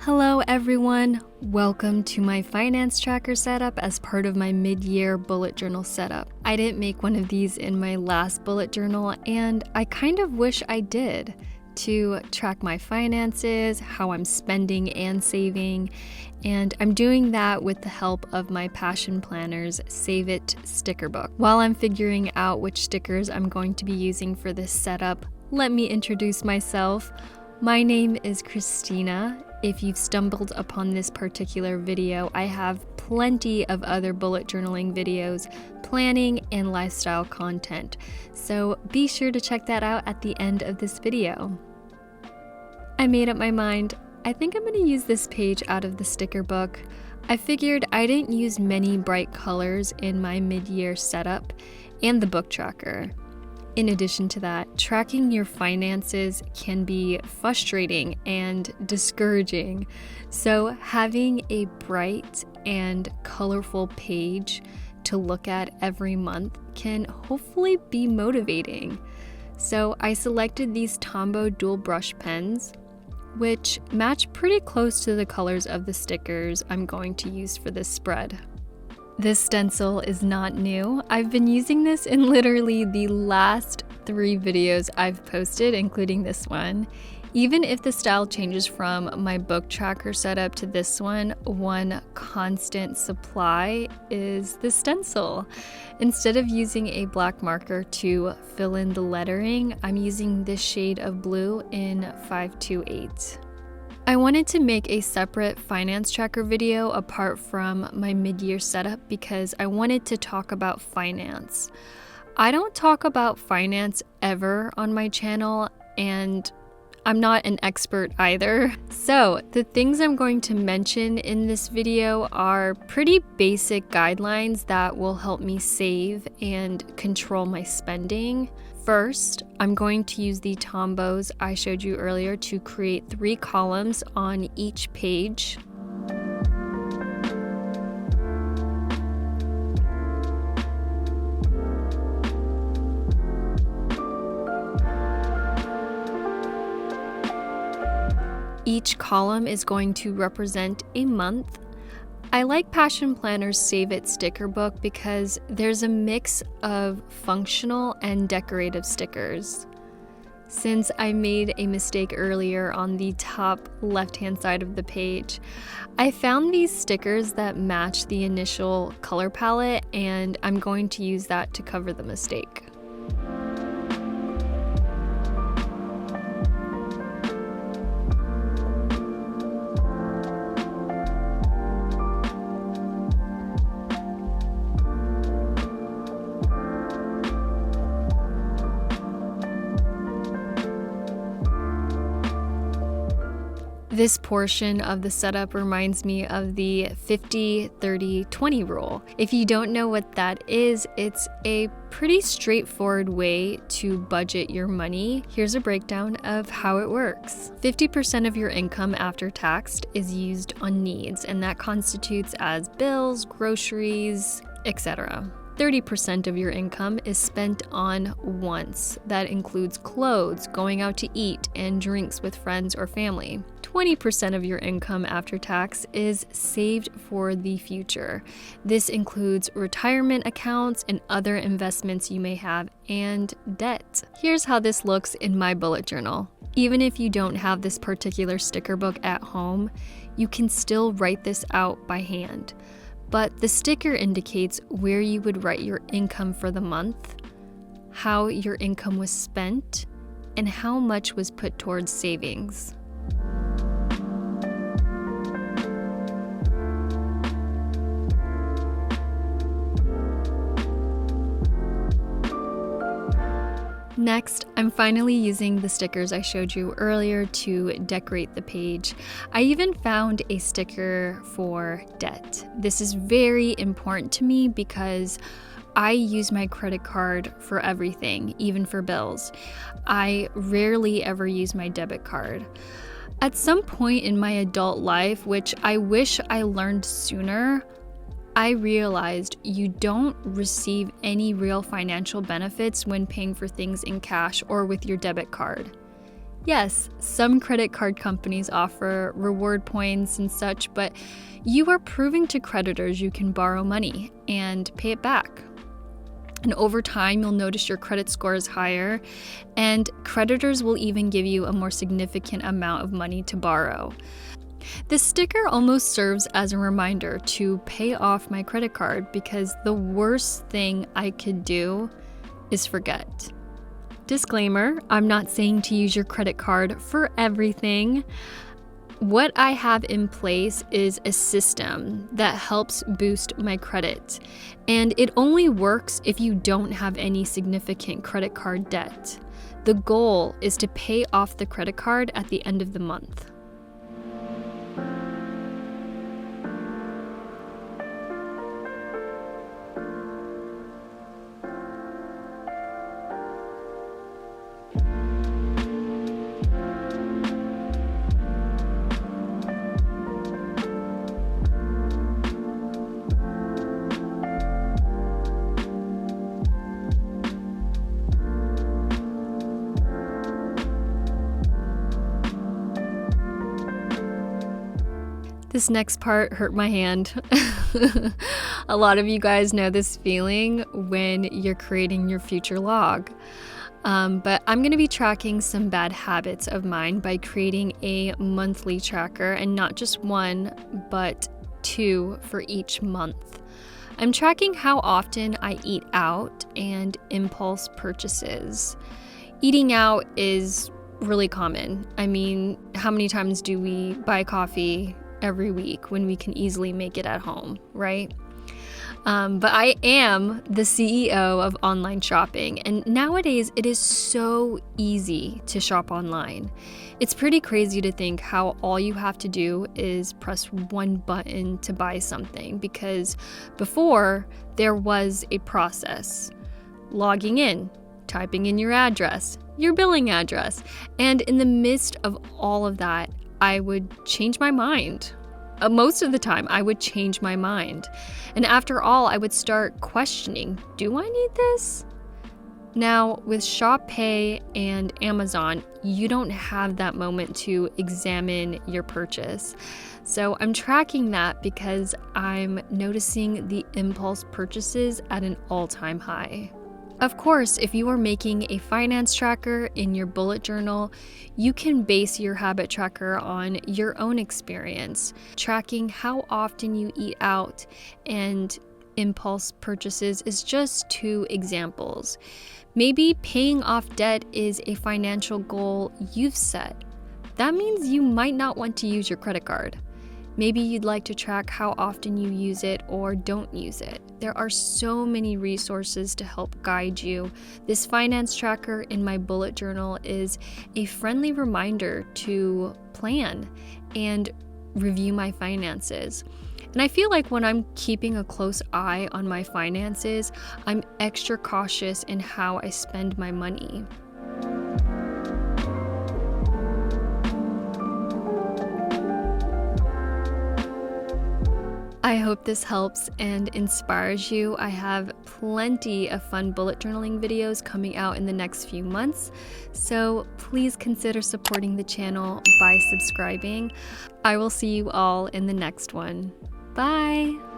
Hello everyone, welcome to my finance tracker setup as part of my mid-year bullet journal setup. I didn't make one of these in my last bullet journal and I kind of wish I did, to track my finances, how I'm spending and saving, and I'm doing that with the help of my Passion Planners Save It sticker book. While I'm figuring out which stickers I'm going to be using for this setup, let me introduce myself. My name is Christina. If you've stumbled upon this particular video, I have plenty of other bullet journaling videos, planning, and lifestyle content, so be sure to check that out at the end of this video. I made up my mind. I think I'm going to use this page out of the sticker book. I figured I didn't use many bright colors in my mid-year setup and the book tracker. In addition to that, tracking your finances can be frustrating and discouraging. So having a bright and colorful page to look at every month can hopefully be motivating. So I selected these Tombow dual brush pens, which match pretty close to the colors of the stickers I'm going to use for this spread. This stencil is not new. I've been using this in literally the last 3 videos I've posted, including this one. Even if the style changes from my book tracker setup to this one constant supply is the stencil. Instead of using a black marker to fill in the lettering, I'm using this shade of blue in 528. I wanted to make a separate finance tracker video apart from my mid-year setup because I wanted to talk about finance. I don't talk about finance ever on my channel, and I'm not an expert either. So the things I'm going to mention in this video are pretty basic guidelines that will help me save and control my spending. First, I'm going to use the Tombows I showed you earlier to create 3 columns on each page. Each column is going to represent a month. I like Passion Planners Save It sticker book because there's a mix of functional and decorative stickers. Since I made a mistake earlier on the top left-hand side of the page, I found these stickers that match the initial color palette, and I'm going to use that to cover the mistake. This portion of the setup reminds me of the 50-30-20 rule. If you don't know what that is, it's a pretty straightforward way to budget your money. Here's a breakdown of how it works. 50% of your income after tax is used on needs, and that constitutes as bills, groceries, etc. 30% of your income is spent on wants. That includes clothes, going out to eat, and drinks with friends or family. 20% of your income after tax is saved for the future. This includes retirement accounts and other investments you may have, and debt. Here's how this looks in my bullet journal. Even if you don't have this particular sticker book at home, you can still write this out by hand. But the sticker indicates where you would write your income for the month, how your income was spent, and how much was put towards savings. Next, I'm finally using the stickers I showed you earlier to decorate the page. I even found a sticker for debt. This is very important to me because I use my credit card for everything, even for bills. I rarely ever use my debit card. At some point in my adult life, which I wish I learned sooner, I realized you don't receive any real financial benefits when paying for things in cash or with your debit card. Yes, some credit card companies offer reward points and such, but you are proving to creditors you can borrow money and pay it back. And over time, you'll notice your credit score is higher, and creditors will even give you a more significant amount of money to borrow. This sticker almost serves as a reminder to pay off my credit card because the worst thing I could do is forget. Disclaimer, I'm not saying to use your credit card for everything. What I have in place is a system that helps boost my credit, and it only works if you don't have any significant credit card debt. The goal is to pay off the credit card at the end of the month. This next part hurt my hand. A lot of you guys know this feeling when you're creating your future log. But I'm going to be tracking some bad habits of mine by creating a monthly tracker, and not just one, but 2 for each month. I'm tracking how often I eat out and impulse purchases. Eating out is really common. I mean, how many times do we buy coffee every week when we can easily make it at home, right? But I am the CEO of online shopping, and nowadays it is so easy to shop online. It's pretty crazy to think how all you have to do is press one button to buy something, because before there was a process. Logging in, typing in your address, your billing address, and in the midst of all of that, I would change my mind. Most of the time, I would change my mind. And after all, I would start questioning, do I need this? Now, with Shop Pay and Amazon, you don't have that moment to examine your purchase. So I'm tracking that because I'm noticing the impulse purchases at an all-time high. Of course, if you are making a finance tracker in your bullet journal, you can base your habit tracker on your own experience, tracking how often you eat out, and impulse purchases is just 2 examples. Maybe paying off debt is a financial goal you've set. That means you might not want to use your credit card. Maybe you'd like to track how often you use it or don't use it. There are so many resources to help guide you. This finance tracker in my bullet journal is a friendly reminder to plan and review my finances. And I feel like when I'm keeping a close eye on my finances, I'm extra cautious in how I spend my money. I hope this helps and inspires you. I have plenty of fun bullet journaling videos coming out in the next few months, so please consider supporting the channel by subscribing. I will see you all in the next one. Bye!